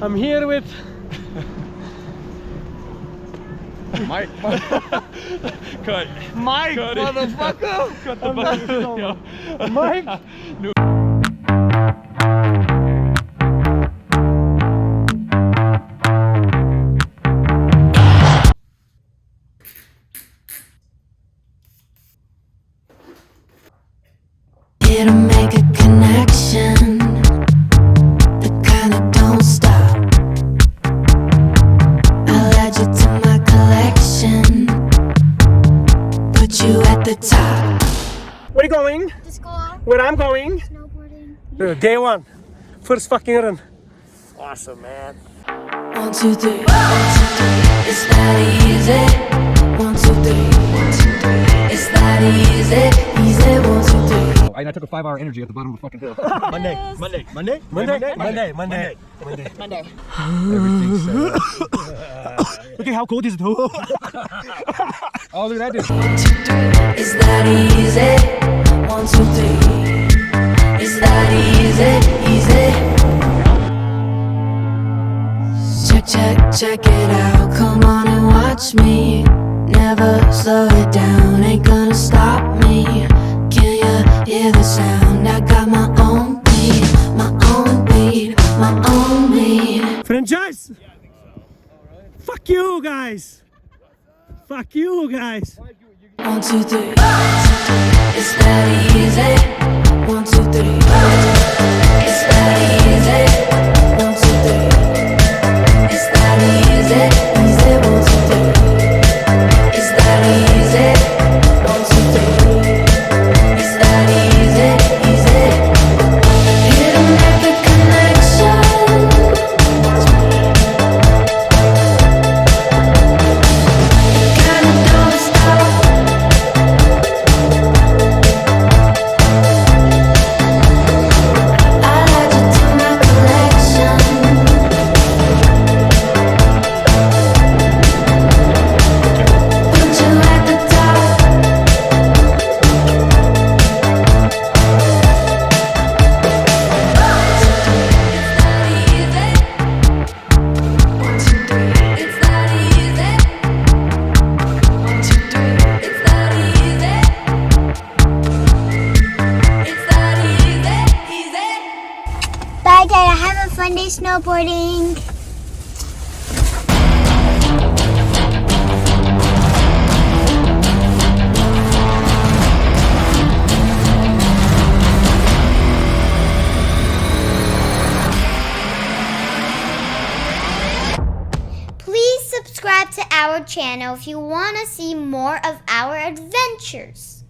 I'm here with Mike. Cut. Mike, Cut motherfucker. Cut the button. Yo. Mike. No. Here to make a connection, the kind that don't stop. I'll add you to my collection, put you at the top. Where are you going? To school. Where I'm going? Snowboarding. Day one. First fucking run. Awesome, man. 1, 2, 3, 1, 2, 3. It's that easy. 1, 2, 3, 1, 2, 3. It's that easy, easy. 1, 2, 3. I took a 5-hour energy at the bottom of the fucking hill. Monday. Everything's set up. Look at how cold is it? Oh, look at that dude. 1, 2, 3. It's that easy. 1, 2, 3. It's that easy, easy. Check it out. Come on and watch me. Never slow it down. Ain't gonna stop me. Can you hear the sound? I got my own beat, my own beat, my own beat. Franchise. Fuck you guys. Fuck you guys. 1, 2, 3. It's that easy. 1, 2, 3. It's that easy. 1, 2, 3. It's that easy. Easy. 1, 2, 3. It's that easy. 1, 2, 3. It's that easy. Easy. Here to make a connection. Kinda don't stop. I'll add you to my collection. Put you at the top. It's that easy. 1, 2, 3. It's that easy. 1, 2, 3. It's that easy. It's that easy. Bye, Dad. Have a fun day snowboarding. Please subscribe to our channel if you want to see more of our adventures.